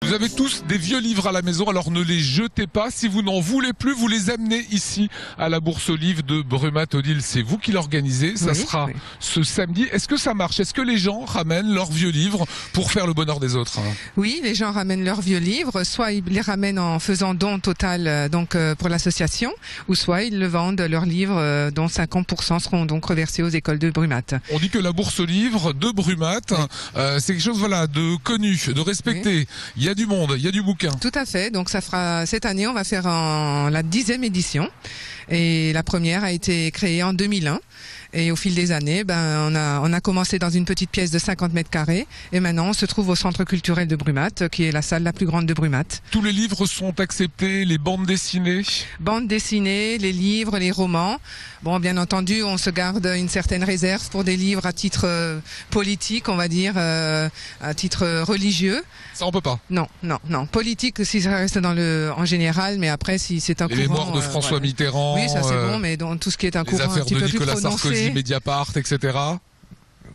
Vous avez tous des vieux livres à la maison, alors ne les jetez pas. Si vous n'en voulez plus, vous les amenez ici à la Bourse aux Livres de Brumath-Odile. C'est vous qui l'organisez. Ça sera ce samedi. Est-ce que ça marche? Est-ce que les gens ramènent leurs vieux livres pour faire le bonheur des autres? Oui, les gens ramènent leurs vieux livres. Soit ils les ramènent en faisant don total pour l'association, ou soit ils le vendent leurs livres dont 50% seront donc reversés aux écoles de Brumath. On dit que la Bourse aux Livres de Brumath, c'est quelque chose de connu, de respecté. Il y a du monde, il y a du bouquin. Tout à fait. Donc ça fera cette année, on va faire la 10e édition. Et la première a été créée en 2001. Et au fil des années, on a commencé dans une petite pièce de 50 mètres carrés. Et maintenant, on se trouve au centre culturel de Brumath, qui est la salle la plus grande de Brumath. Tous les livres sont acceptés, les bandes dessinées? Bandes dessinées, les livres, les romans. Bon, bien entendu, on se garde une certaine réserve pour des livres à titre politique, on va dire, à titre religieux. Ça, on peut pas? Non. Politique, si ça reste en général, mais après, si c'est un courant... Les morts de François Mitterrand. Oui, ça c'est bon, mais dans tout ce qui est un courant un petit peu plus prononcé. Sarkozy, Mediapart, etc.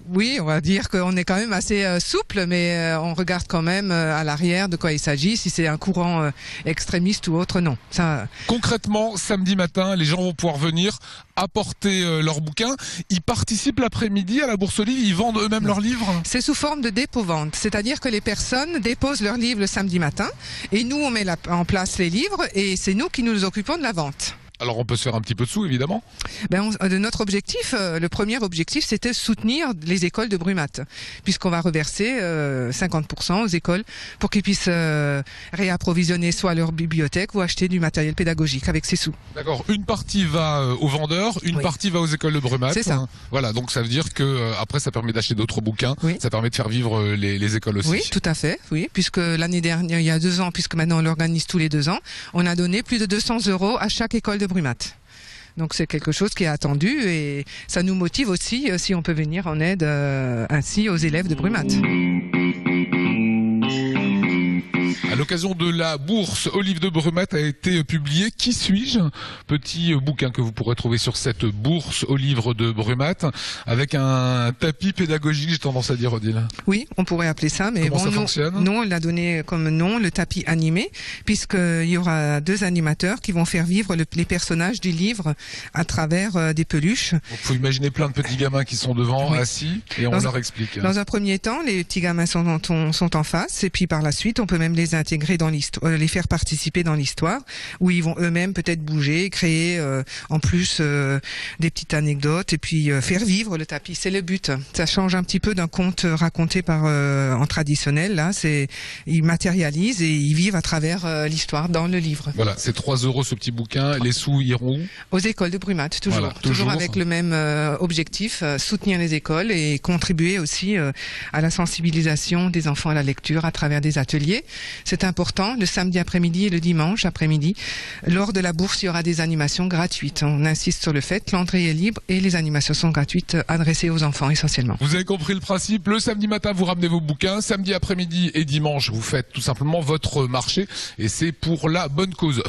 Oui, on va dire qu'on est quand même assez souple, mais on regarde quand même à l'arrière de quoi il s'agit, si c'est un courant extrémiste ou autre, non. Ça... Concrètement, samedi matin, les gens vont pouvoir venir apporter leurs bouquins. Ils participent l'après-midi à la Bourse aux Livres, ils vendent eux-mêmes leurs livres? C'est sous forme de dépôt-vente, c'est-à-dire que les personnes déposent leurs livres le samedi matin, et nous on met en place les livres, et c'est nous qui nous occupons de la vente. Alors on peut se faire un petit peu de sous, évidemment. Notre objectif, le premier objectif, c'était soutenir les écoles de Brumath, puisqu'on va reverser 50% aux écoles pour qu'ils puissent réapprovisionner soit leur bibliothèque ou acheter du matériel pédagogique avec ces sous. D'accord. Une partie va aux vendeurs, une partie va aux écoles de Brumath. C'est ça. Voilà, donc ça veut dire que après ça permet d'acheter d'autres bouquins, ça permet de faire vivre les écoles aussi. Oui, tout à fait. Oui, puisque l'année dernière, il y a 2 ans, puisque maintenant on l'organise tous les 2 ans, on a donné plus de 200 € à chaque école de Brumath. Donc c'est quelque chose qui est attendu et ça nous motive aussi si on peut venir en aide ainsi aux élèves de Brumath. À l'occasion de la Bourse aux Livres de Brumath a été publié Qui suis-je? Petit bouquin que vous pourrez trouver sur cette Bourse aux Livres de Brumath avec un tapis pédagogique, j'ai tendance à dire, Odile. Oui, on pourrait appeler ça, mais comment ça fonctionne? Nous, on l'a donné comme nom le tapis animé, puisqu'il y aura 2 animateurs qui vont faire vivre les personnages du livre à travers des peluches. Il faut imaginer plein de petits gamins qui sont devant, assis, et on leur explique. Dans un premier temps, les petits gamins sont en face, et puis par la suite, on peut même les intégrer dans l'histoire, les faire participer dans l'histoire, où ils vont eux-mêmes peut-être bouger, créer en plus des petites anecdotes, et puis faire vivre le tapis. C'est le but. Ça change un petit peu d'un conte raconté en traditionnel. Là, ils matérialisent et ils vivent à travers l'histoire dans le livre. Voilà, c'est 3 € ce petit bouquin. Les sous iront aux écoles de Brumath, toujours. Voilà, toujours avec le même objectif, soutenir les écoles et contribuer aussi à la sensibilisation des enfants à la lecture à travers des ateliers. C'est important, le samedi après-midi et le dimanche après-midi. Lors de la bourse, il y aura des animations gratuites. On insiste sur le fait que l'entrée est libre et les animations sont gratuites, adressées aux enfants essentiellement. Vous avez compris le principe. Le samedi matin, vous ramenez vos bouquins. Samedi après-midi et dimanche, vous faites tout simplement votre marché et c'est pour la bonne cause.